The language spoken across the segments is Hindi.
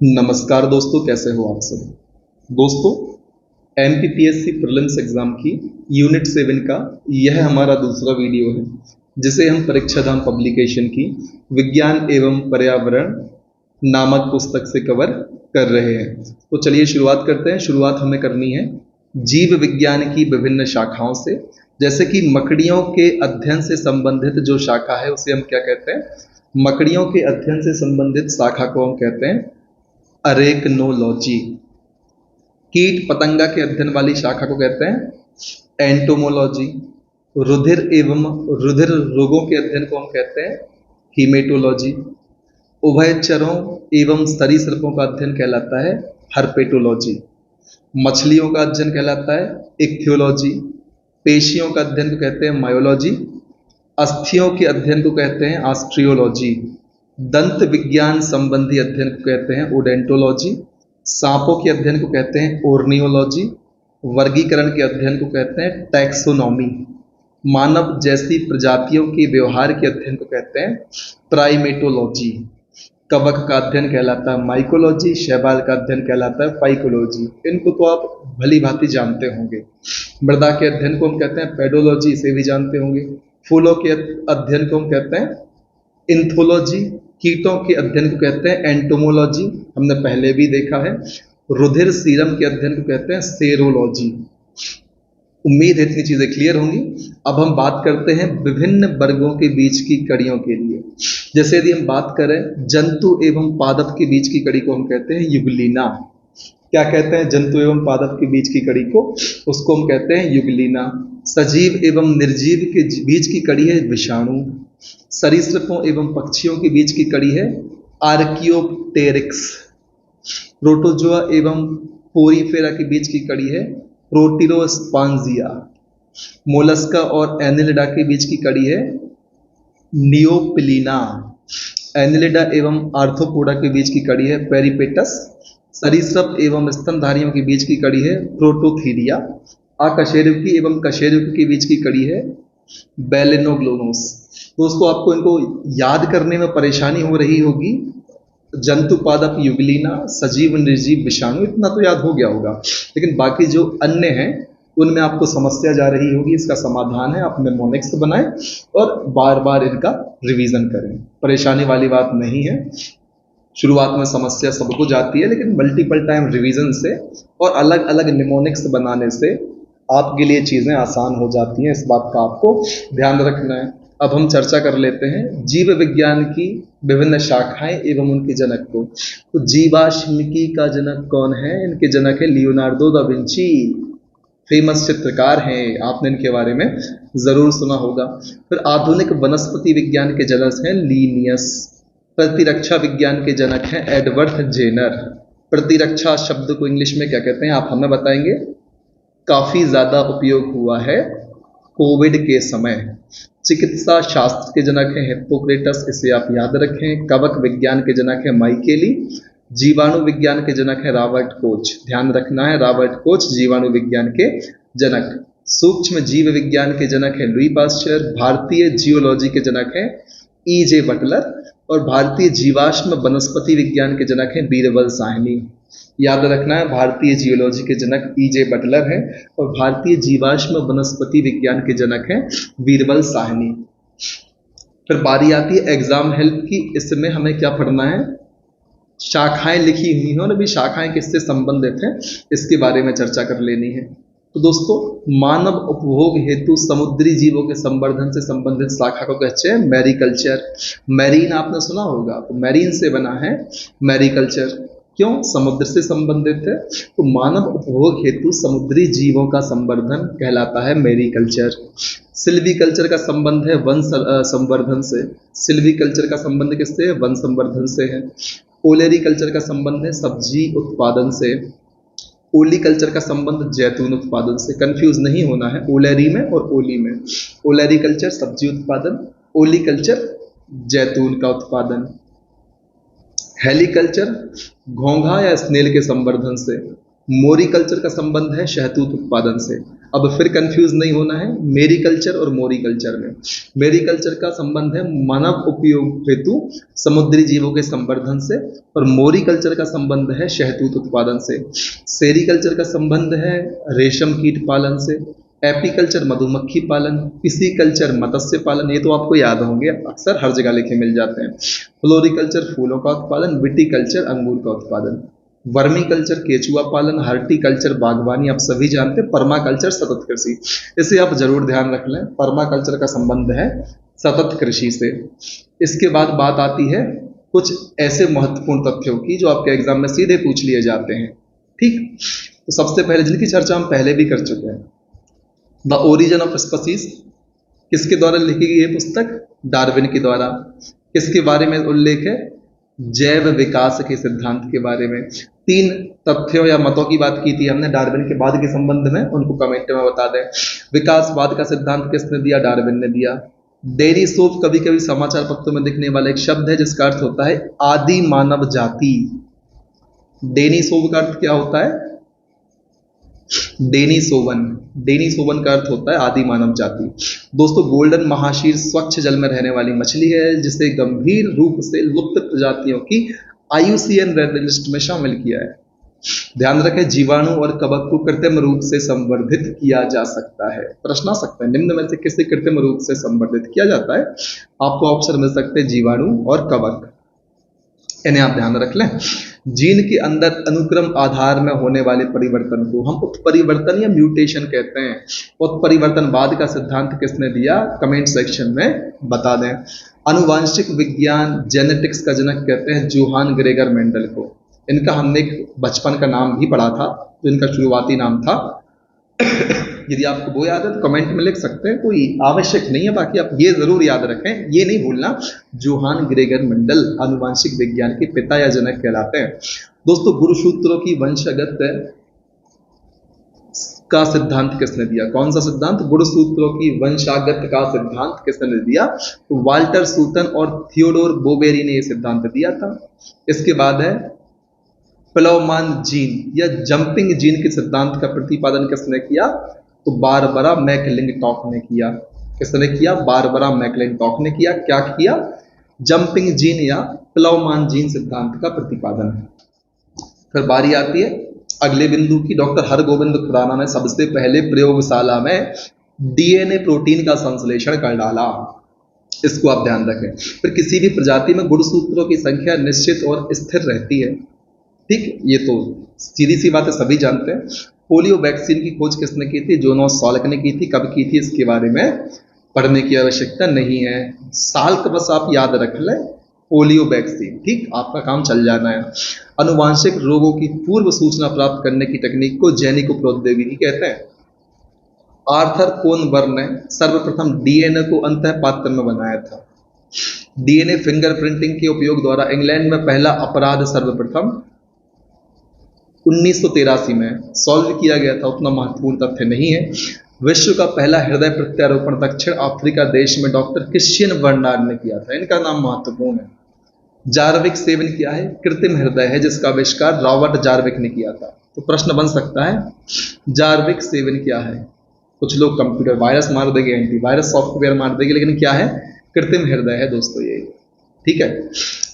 नमस्कार दोस्तों, कैसे हो आप सब। दोस्तों, एमपीपीएससी प्रीलिम्स एग्जाम की यूनिट 7 का यह हमारा दूसरा वीडियो है, जिसे हम परीक्षाधाम पब्लिकेशन की विज्ञान एवं पर्यावरण नामक पुस्तक से कवर कर रहे हैं। तो चलिए शुरुआत करते हैं। शुरुआत हमें करनी है जीव विज्ञान की विभिन्न शाखाओं से। जैसे कि मकड़ियों के अध्ययन से संबंधित जो शाखा है उसे हम क्या कहते हैं? मकड़ियों के अध्ययन से संबंधित शाखा को हम कहते हैं अरेकनोलॉजी। कीट पतंगा के अध्ययन वाली शाखा को कहते हैं एंटोमोलॉजी। रुधिर एवं रुधिर रोगों के अध्ययन को हम कहते हैं हीमेटोलॉजी। उभयचरों एवं सरीसृपों का अध्ययन कहलाता है हर्पेटोलॉजी। मछलियों का अध्ययन कहलाता है इक्थियोलॉजी। पेशियों का अध्ययन को कहते हैं मायोलॉजी। अस्थियों के अध्ययन को कहते हैं ऑस्ट्रियोलॉजी। दंत विज्ञान संबंधी अध्ययन को कहते हैं ओडेंटोलॉजी। सांपों के अध्ययन को कहते हैं ओर्नियोलॉजी। वर्गीकरण के अध्ययन को कहते हैं टैक्सोनॉमी। मानव जैसी प्रजातियों के व्यवहार के अध्ययन को कहते हैं प्राइमेटोलॉजी। कवक का अध्ययन कहलाता है माइकोलॉजी। शैवाल का अध्ययन कहलाता है फाइकोलॉजी। इनको तो आप भली भांति जानते होंगे। मृदा के अध्ययन को हम कहते हैं पेडोलॉजी, इसे भी जानते होंगे। फूलों के अध्ययन को हम कहते हैं इंथोलॉजी। कीटों के अध्ययन को कहते हैं एंटोमोलॉजी, हमने पहले भी देखा है। रुधिर सीरम के अध्ययन को कहते हैं सेरोलॉजी। उम्मीद है इतनी चीजें क्लियर होंगी। अब हम बात करते हैं विभिन्न वर्गों के बीच की कड़ियों के लिए। जैसे यदि हम बात करें जंतु एवं पादप के बीच की कड़ी को हम कहते हैं युगलीना। क्या कहते हैं? जंतु एवं पादप के बीच की कड़ी को, उसको हम कहते हैं युगलीना। सजीव एवं निर्जीव के बीच की कड़ी है विषाणु। सरीसृपों एवं पक्षियों के बीच की कड़ी है आर्कियोप्टेरिक्स। प्रोटोजोआ एवं पोरीफेरा के बीच की कड़ी है प्रोटिरोस्पांजिया। मोलस्का और एनिलिडा के बीच की कड़ी है नियोपिलीना। एनिलिडा एवं आर्थ्रोपोडा के बीच की कड़ी है पेरिपेटस। सरीसृप एवं स्तनधारियों के बीच की कड़ी है प्रोटोथीरिया। अकशेरुकी एवं कशेरुकी के बीच की कड़ी है बेलेनोग्लोनोस। दोस्तों, आपको इनको याद करने में परेशानी हो रही होगी। जंतु पादप युगलीना, सजीव निर्जीव विषाणु, इतना तो याद हो गया होगा, लेकिन बाकी जो अन्य हैं उनमें आपको समस्या जा रही होगी। इसका समाधान है आप मेमोनिक्स बनाएं और बार बार इनका रिवीजन करें। परेशानी वाली बात नहीं है। शुरुआत में समस्या सबको जाती है, लेकिन मल्टीपल टाइम रिवीजन से और अलग अलग निमोनिक्स बनाने से आपके लिए चीजें आसान हो जाती हैं। इस बात का आपको ध्यान रखना है। अब हम चर्चा कर लेते हैं जीव विज्ञान की विभिन्न शाखाएं एवं उनके जनक को। तो जीवाश्मिकी का जनक कौन है? इनके जनक है लियोनार्डो दा विंची। फेमस चित्रकार हैं, आपने इनके बारे में जरूर सुना होगा। फिर आधुनिक वनस्पति विज्ञान के जनक हैं लीनियस। प्रतिरक्षा विज्ञान के जनक हैं एडवर्ड जेनर। प्रतिरक्षा शब्द को इंग्लिश में क्या कहते हैं आप हमें बताएंगे? काफी ज्यादा उपयोग हुआ है कोविड के समय। चिकित्सा शास्त्र के जनक हैं हिप्पोक्रेटस, इसे आप याद रखें। कवक विज्ञान के जनक है माइकेली। जीवाणु विज्ञान के जनक है रॉबर्ट कोच, ध्यान रखना है, रॉबर्ट कोच जीवाणु विज्ञान के जनक। सूक्ष्म जीव विज्ञान के जनक है लुई पास्चर। भारतीय जियोलॉजी के जनक है ई.जे. बटलर। और भारतीय जीवाश्म वनस्पति विज्ञान के जनक हैं बीरबल साहनी। याद रखना है, भारतीय जियोलॉजी के जनक ई.जे. बटलर हैं और भारतीय जीवाश्म वनस्पति विज्ञान के जनक हैं बीरबल साहनी। फिर बारी आती है एग्जाम हेल्प की। इसमें हमें क्या पढ़ना है? शाखाएं लिखी हुई हैं और अभी शाखाएं किससे संबंधित हैं इसके बारे में चर्चा कर लेनी है। तो दोस्तों, मानव उपभोग हेतु समुद्री जीवों के संवर्धन से संबंधित शाखा को कहते हैं मैरीकल्चर। मैरीन आपने सुना होगा, तो मैरीन से बना है मैरीकल्चर। क्यों? समुद्र से संबंधित है, तो मानव उपभोग हेतु समुद्री जीवों का संवर्धन कहलाता है मैरीकल्चर। सिल्वीकल्चर का संबंध है वन संवर्धन से। सिल्वीकल्चर का संबंध किससे है? वन संवर्धन से है। ओलेरीकल्चर का संबंध है सब्जी उत्पादन से। ओलीकल्चर का संबंध जैतून उत्पादन से। कंफ्यूज नहीं होना है ओलेरी में और ओली में। ओलेरीकल्चर सब्जी उत्पादन, ओलीकल्चर जैतून का उत्पादन। हेलीकल्चर घोंघा या स्नेल के संवर्धन से। मोरीकल्चर का संबंध है शहतूत उत्पादन से। अब फिर कंफ्यूज नहीं होना है मेरी कल्चर और मोरी कल्चर में। मेरी कल्चर का संबंध है मानव उपयोग हेतु समुद्री जीवों के संवर्धन से, और मोरी कल्चर का संबंध है शहतूत उत्पादन से। सेरीकल्चर का संबंध है रेशम कीट पालन से, एपीकल्चर मधुमक्खी पालन, पिसीकल्चर मत्स्य पालन, ये तो आपको याद होंगे, अक्सर हर जगह लिखे मिल जाते हैं। फ्लोरिकल्चर फूलों का उत्पादन, विटीकल्चर अंगूर का उत्पादन, वर्मीकल्चर केचुआ पालन, हर्टिकल्चर बागवानी आप सभी जानते हैं, पर्माकल्चर सतत कृषि, इसे आप जरूर ध्यान रख लें। पर्माकल्चर का संबंध है सतत कृषि से। इसके बाद बात आती है कुछ ऐसे महत्वपूर्ण तथ्यों की जो आपके एग्जाम में सीधे पूछ लिए जाते हैं, ठीक। तो सबसे पहले जिनकी चर्चा हम पहले भी कर चुके हैं, द ओरिजिन ऑफ स्पीसीज किसके द्वारा लिखी गई है पुस्तक? डार्विन के द्वारा। किसके बारे में उल्लेख है? जैव विकास के सिद्धांत के बारे में। 3 तथ्यों या मतों की बात की थी हमने डार्विन के बाद के संबंध में, उनको कमेंट में बता दें। विकासवाद का सिद्धांत किसने दिया? डार्विन ने दिया। डेनिसोव कभी कभी समाचार पत्रों में दिखने वाला एक शब्द है जिसका अर्थ होता है आदि मानव जाति। डेनिसोव का अर्थ क्या होता है? डेनिसोवन। डेनिसोवन का अर्थ होता है आदि मानव जाति। दोस्तों गोल्डन महाशीर स्वच्छ जल में रहने वाली मछली है जिसे गंभीर रूप से लुप्त प्रजातियों की IUCN रेड लिस्ट में शामिल किया है। ध्यान रखें जीवाणु और कवक को कृत्रिम रूप से संवर्धित किया जा सकता है। प्रश्न आ सकता है निम्न में से किसे कृत्रिम रूप से संवर्धित किया जाता है? आपको ऑप्शन मिल सकते हैं जीवाणु और कवक, इन्हें आप ध्यान रख लें। जीन के अंदर अनुक्रम आधार में होने वाले परिवर्तन को हम उत्परिवर्तन या म्यूटेशन कहते हैं। उत्परिवर्तनवाद का सिद्धांत किसने दिया? कमेंट सेक्शन में बता दें। अनुवांशिक विज्ञान जेनेटिक्स का जनक कहते हैं जोहान ग्रेगर मेंडल को। इनका हमने एक बचपन का नाम भी पढ़ा था, तो इनका शुरुआती नाम था यदि आपको वो याद है तो कमेंट में लिख सकते हैं, कोई आवश्यक नहीं है, बाकी आप ये जरूर याद रखें, ये नहीं भूलना, जोहान ग्रेगर मेंडल आनुवांशिक विज्ञान के पिता या जनक कहलाते हैं। दोस्तों गुणसूत्रों की वंशगत का सिद्धांत किसने दिया? कौन सा सिद्धांत? गुणसूत्रों की वंशागत का सिद्धांत किसने दिया? तो वाल्टर सूटन और थियोडोर बोबेरी ने यह सिद्धांत दिया था। इसके बाद है प्लवमान जीन या जंपिंग जीन के सिद्धांत का प्रतिपादन किसने किया? तो बारबरा मैकलिंटॉक ने किया। किसने किया? बारबरा मैकलिंटॉक ने किया। क्या किया? जंपिंग जीन या प्लवमान जीन सिद्धांत का प्रतिपादन है। फिर बारी आती है अगले बिंदु की। डॉक्टर हरगोविंद खुराना ने सबसे पहले प्रयोगशाला में DNA प्रोटीन का संश्लेषण कर डाला। इसको आप ध्यान रखें। फिर किसी भी प्रजाति में गुणसूत्रों की संख्या निश्चित और स्थिर रहती है, ठीक, ये तो सीधी सी बात है, सभी जानते हैं। पोलियो वैक्सीन की खोज किसने की थी? जोनास साल्क ने की थी। कब की थी इसके बारे में पढ़ने की आवश्यकता नहीं है, साल्क बस आप याद रख लें, पोलियो वैक्सीन, ठीक, आपका काम चल जाना है। अनुवांशिक रोगों की पूर्व सूचना प्राप्त करने की तकनीक को जैनिक प्रौद्योगिकी कहते हैं। आर्थर कोनबर्न ने सर्वप्रथम DNA को अंतःपात्र में बनाया था। DNA फिंगरप्रिंटिंग के उपयोग द्वारा इंग्लैंड में पहला अपराध सर्वप्रथम 1983 में सॉल्व किया गया था। उतना महत्वपूर्ण तथ्य नहीं है। विश्व का पहला हृदय प्रत्यारोपण दक्षिण अफ्रीका देश में डॉक्टर क्रिश्चियन बर्नार्ड ने किया था। इनका नाम महत्वपूर्ण है। जार्विक 7 क्या है? कृत्रिम हृदय है जिसका आविष्कार रॉबर्ट जार्विक ने किया था। तो प्रश्न बन सकता है जार्विक 7 क्या है? कुछ लोग कंप्यूटर वायरस मार देंगे, एंटीवायरस सॉफ्टवेयर मार देंगे, लेकिन क्या है? कृत्रिम हृदय है दोस्तों ये, ठीक है।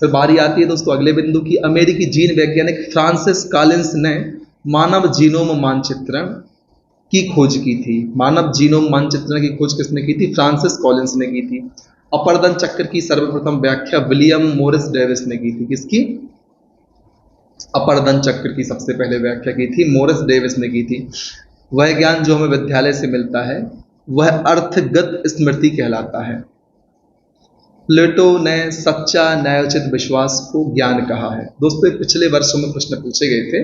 फिर बारी आती है दोस्तों अगले बिंदु की। अमेरिकी जीन वैज्ञानिक फ्रांसिस कॉलिंस ने मानव जीनोम मानचित्रण की खोज की थी। मानव जीनोम मानचित्रण की खोज किसने की थी? फ्रांसिस कॉलिंस ने की थी। अपर्दन चक्र की सर्वप्रथम व्याख्या विलियम मोरिस डेविस ने की थी। किसकी? अपर्दन चक्र की सबसे पहले व्याख्या की थी मोरिस डेविस ने की थी। वह ज्ञान जो हमें विद्यालय से मिलता है वह अर्थगत स्मृति कहलाता है। प्लेटो ने सच्चा न्यायोचित विश्वास को ज्ञान कहा है। दोस्तों पिछले वर्षों में प्रश्न पूछे गए थे,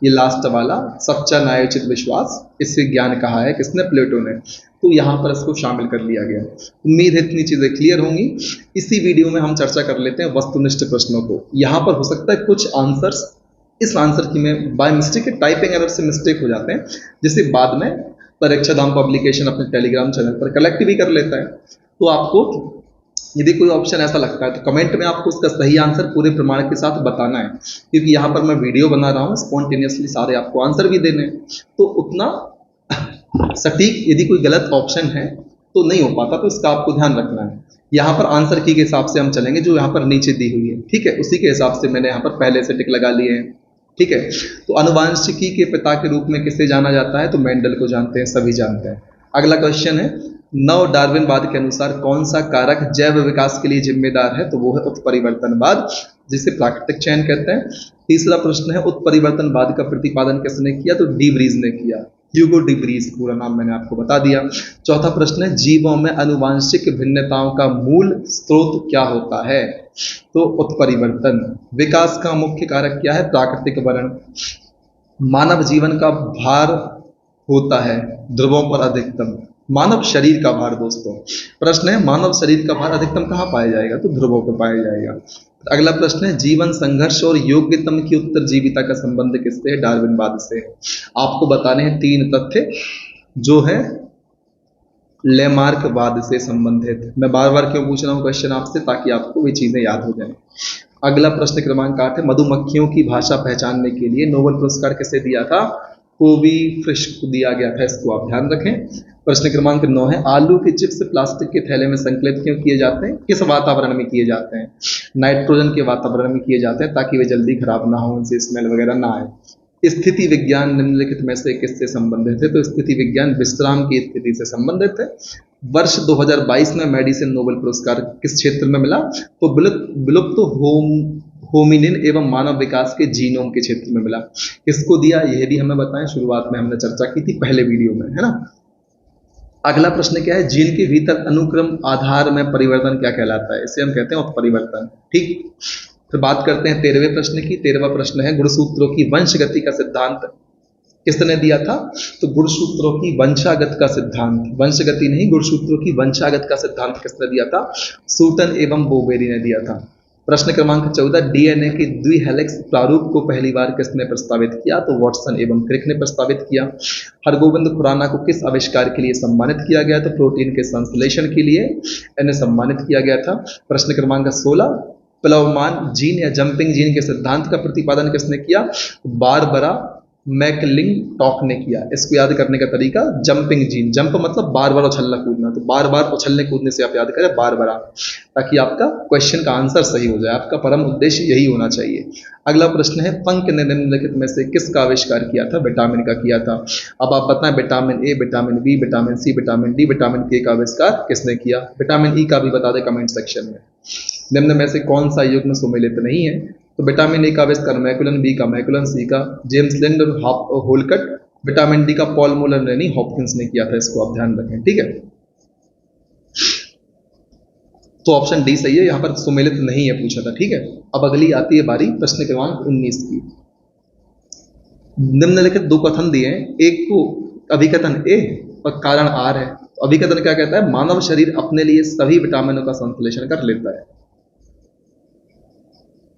ये लास्ट वाला सच्चा न्यायोचित विश्वास, इससे ज्ञान कहा है किसने? प्लेटो ने। तो यहाँ पर इसको शामिल कर लिया गया। उम्मीद है इतनी चीजें क्लियर होंगी। इसी वीडियो में हम चर्चा कर लेते हैं वस्तुनिष्ठ प्रश्नों को। यहाँ पर हो सकता है कुछ आंसर्स, इस आंसर की में बाय मिस्टेक टाइपिंग एरर से मिस्टेक हो जाते हैं, जिसे बाद में परीक्षा धाम पब्लिकेशन अपने टेलीग्राम चैनल पर कलेक्ट भी कर लेता है। तो आपको यदि कोई ऑप्शन ऐसा लगता है तो कमेंट में आपको उसका सही आंसर पूरे प्रमाण के साथ बताना है, क्योंकि यहाँ पर मैं वीडियो बना रहा हूँ, स्पॉन्टेनियसली सारे आपको आंसर भी देने हैं, तो उतना सटीक यदि कोई गलत ऑप्शन है तो नहीं हो पाता, तो इसका आपको ध्यान रखना है। यहाँ पर आंसर की के हिसाब से हम चलेंगे जो यहाँ पर नीचे दी हुई है, ठीक है, उसी के हिसाब से मैंने यहाँ पर पहले से टिक लगा लिए हैं, ठीक है। तो आनुवांशिकी के पिता के रूप में किसे जाना जाता है, तो मेंडल को जानते हैं, सभी जानते हैं। अगला क्वेश्चन है, नव डार्विनवाद के अनुसार कौन सा कारक जैव विकास के लिए जिम्मेदार है, तो वो है उत्परिवर्तनवाद, जिसे प्राकृतिक चयन कहते हैं। तीसरा प्रश्न है, उत्परिवर्तनवाद का प्रतिपादन किसने किया, तो डी व्रीज ने किया, ह्यूगो डी व्रीज, पूरा नाम मैंने आपको बता दिया। चौथा प्रश्न है, जीवों में आनुवांशिक भिन्नताओं का मूल स्रोत क्या होता है, तो उत्परिवर्तन। विकास का मुख्य कारक क्या है, प्राकृतिक वर्ण। मानव जीवन का भार होता है ध्रुवों पर अधिकतम, मानव शरीर का भार दोस्तों। प्रश्न है, मानव शरीर का भार अधिकतम कहाँ पाया जाएगा, तो ध्रुवों पर पाया जाएगा। अगला प्रश्न है, जीवन संघर्ष और योग्यतम की उत्तरजीविता का संबंध किससे है, डार्विनवाद से। आपको बताने हैं 3 तथ्य जो है लेमार्कवाद से संबंधित। मैं बार बार क्यों पूछ रहा हूँ क्वेश्चन आपसे, ताकि आपको ये चीजें याद हो जाए। अगला प्रश्न क्रमांक 8 है, मधुमक्खियों की भाषा पहचानने के लिए नोबेल पुरस्कार किसे दिया था, कोवी फ्रिश को दिया गया था, इसको आप ध्यान रखें। प्रश्न क्रमांक 9 है, आलू के चिप्स प्लास्टिक के थैले में संकलित क्यों किए जाते हैं, किस वातावरण में किए जाते हैं, नाइट्रोजन के वातावरण में किए जाते हैं, ताकि वे जल्दी खराब ना हो, उनसे स्मेल वगैरह ना आए। स्थिति विज्ञान निम्नलिखित में से किससे संबंधित है, तो स्थिति विज्ञान विश्राम की स्थिति से संबंधित है। वर्ष 2022 में मेडिसिन नोबेल पुरस्कार किस क्षेत्र में मिला, तो विलुप्त होमिनिन एवं मानव विकास के जीनोम के क्षेत्र में मिला। किसको दिया, यह भी हमें बताएं, शुरुआत में हमने चर्चा की थी पहले वीडियो में, है ना। अगला प्रश्न क्या है, जीन के भीतर अनुक्रम आधार में परिवर्तन क्या कहलाता है, इसे हम कहते हैं उत्परिवर्तन, ठीक। फिर बात करते हैं 13वें प्रश्न की। 13वां प्रश्न है, गुणसूत्रों की वंशगति का सिद्धांत किसने दिया था, तो गुणसूत्रों की वंशागत का सिद्धांत, वंशगति नहीं, गुणसूत्रों की वंशागत का सिद्धांत किसने दिया था, सूटन एवं बोवेरी ने दिया था। प्रश्न क्रमांक 14, डीएनए के द्विहेलिक्स प्रारूप को पहली बार किसने प्रस्तावित किया, तो वॉटसन एवं क्रिक ने प्रस्तावित किया। हरगोविंद खुराना को किस आविष्कार के लिए सम्मानित किया गया, तो प्रोटीन के संश्लेषण के लिए इन्हें सम्मानित किया गया था। प्रश्न क्रमांक 16, प्लवमान जीन या जंपिंग जीन के सिद्धांत का प्रतिपादन किसने किया, बारबरा मैकलिंटॉक ने किया। इसको याद करने का तरीका, जंपिंग जीन, जंप मतलब बार बार उछलना कूदना, तो बार बार उछलने कूदने से आप याद करें बारबरा, ताकि आपका क्वेश्चन का आंसर सही हो जाए, आपका परम उद्देश्य यही होना चाहिए। अगला प्रश्न है, पंक ने निम्नलिखित में से किसका आविष्कार किया था, विटामिन का किया था। अब आप बताएं, vitamin A, vitamin B, vitamin C, vitamin D, vitamin K का आविष्कार किसने किया। विटामिन ई का भी बता दें कमेंट सेक्शन में। निम्न में से कौन सा युग्म सुमेलित नहीं है, तो विटामिन ए का आविष्कार मैकुलन, बी का मैकुलन, सी का जेम्स लिंड और होलकट, विटामिन डी का पॉल मोलर रेनी हॉपकिंस ने किया था, इसको आप ध्यान रखें, ठीक है। तो ऑप्शन डी सही है, यहां पर सुमेलित नहीं है पूछा था, ठीक है। अब अगली आती है बारी प्रश्न क्रमांक 19 की। निम्नलिखित 2 कथन दिए हैं, एक को अभिकथन ए और कारण आर है। अभिकथन क्या कहता है, मानव शरीर अपने लिए सभी विटामिनों का संश्लेषण कर लेता है।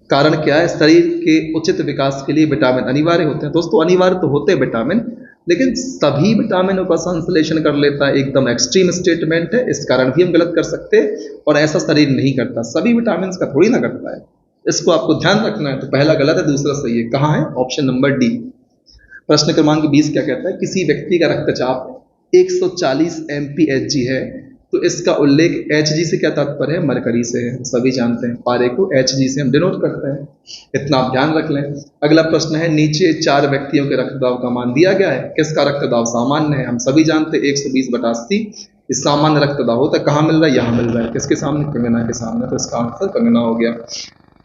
कारण क्या है, शरीर के उचित विकास के लिए विटामिन अनिवार्य होते हैं। दोस्तों अनिवार्य तो होते हैं विटामिन, लेकिन सभी विटामिनों का संश्लेषण कर लेता है, एकदम एक्सट्रीम स्टेटमेंट है, इस कारण भी हम गलत कर सकते हैं, और ऐसा शरीर नहीं करता, सभी विटामिन का थोड़ी ना करता है, इसको आपको ध्यान रखना है। तो पहला गलत है, दूसरा सही है। कहाँ है, ऑप्शन नंबर डी। प्रश्न क्रमांक 20 क्या कहता है, किसी व्यक्ति का रक्तचाप 140 MPHg है, तो इसका उल्लेख Hg से क्या तात्पर्य है, मरकरी से है, सभी जानते हैं, पारे को Hg से हम डिनोट करते हैं, इतना आप ध्यान रख लें। अगला प्रश्न है, नीचे 4 व्यक्तियों के रक्तदाब का मान दिया गया है, किसका रक्तदाब सामान्य है, हम सभी जानते हैं 120/80 इस सामान्य रक्तदाब होता है। कहाँ मिल रहा है, यहाँ मिल रहा है, किसके सामने, कंगना के सामने, तो इसका आंसर कंगना हो गया,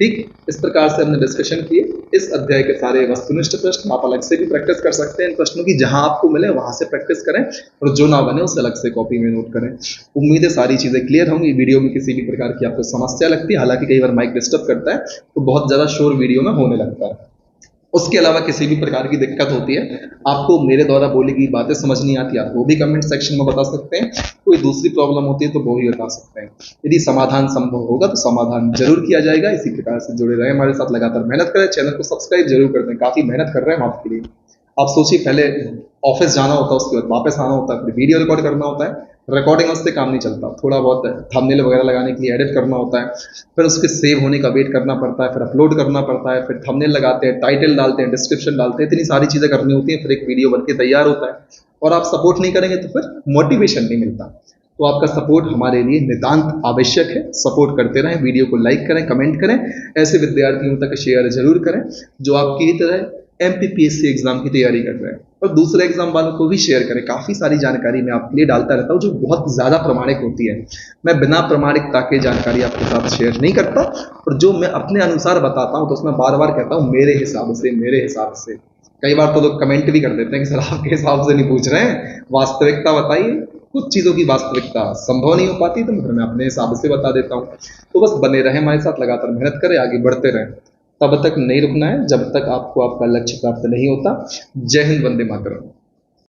ठीक। इस प्रकार से हमने डिस्कशन किए इस अध्याय के सारे वस्तुनिष्ठ प्रश्न। आप अलग से भी प्रैक्टिस कर सकते हैं इन प्रश्नों की, जहां आपको मिले वहां से प्रैक्टिस करें, और जो ना बने उसे अलग से कॉपी में नोट करें। उम्मीद है सारी चीजें क्लियर होंगी। वीडियो में किसी भी प्रकार की आपको समस्या लगती है, हालांकि कई बार माइक डिस्टर्ब करता है तो बहुत ज्यादा शोर वीडियो में होने लगता है, उसके अलावा किसी भी प्रकार की दिक्कत होती है, आपको मेरे द्वारा बोली गई बातें समझ नहीं आती, आप वो भी कमेंट सेक्शन में बता सकते हैं, कोई दूसरी प्रॉब्लम होती है तो वो भी बता सकते हैं। यदि समाधान संभव होगा तो समाधान जरूर किया जाएगा। इसी प्रकार से जुड़े रहे हमारे साथ, लगातार मेहनत करें, चैनल को सब्सक्राइब जरूर कर दें, काफी मेहनत कर रहे हैं हम आपके लिए। आप सोचिए, पहले ऑफिस जाना होता है, उसके बाद वापस आना होता है, फिर वीडियो रिकॉर्ड करना होता है। रिकॉर्डिंग वास्ते काम नहीं चलता, थोड़ा बहुत थंबनेल वगैरह लगाने के लिए एडिट करना होता है, फिर उसके सेव होने का वेट करना पड़ता है, फिर अपलोड करना पड़ता है, फिर थंबनेल लगाते हैं, टाइटल डालते हैं, डिस्क्रिप्शन डालते हैं, इतनी सारी चीज़ें करनी होती हैं, फिर एक वीडियो बन के तैयार होता है। और आप सपोर्ट नहीं करेंगे तो फिर मोटिवेशन नहीं मिलता। तो आपका सपोर्ट हमारे लिए नितांत आवश्यक है। सपोर्ट करते रहें, वीडियो को लाइक करें, कमेंट करें, ऐसे विद्यार्थियों तक शेयर जरूर करें जो आपकी ही तरह एमपीपीएससी एग्जाम की तैयारी कर रहे हैं, और दूसरे एग्जाम वालों को भी शेयर करें। काफ़ी सारी जानकारी मैं आपके लिए डालता रहता हूँ जो बहुत ज़्यादा प्रमाणिक होती है। मैं बिना प्रमाणिकता के जानकारी आपके साथ शेयर नहीं करता, और जो मैं अपने अनुसार बताता हूँ तो उसमें बार बार कहता हूँ मेरे हिसाब से, मेरे हिसाब से। कई बार तो लोग कमेंट भी कर देते हैं कि सर आपके हिसाब से नहीं पूछ रहे हैं, वास्तविकता बताइए। कुछ चीज़ों की वास्तविकता संभव नहीं हो पाती तो फिर मैं अपने हिसाब से बता देता हूँ। तो बस बने रहें हमारे साथ, लगातार मेहनत करें, आगे बढ़ते रहें। तब तक नहीं रुकना है जब तक आपको आपका लक्ष्य प्राप्त नहीं होता। जय हिंद, वंदे मातरम।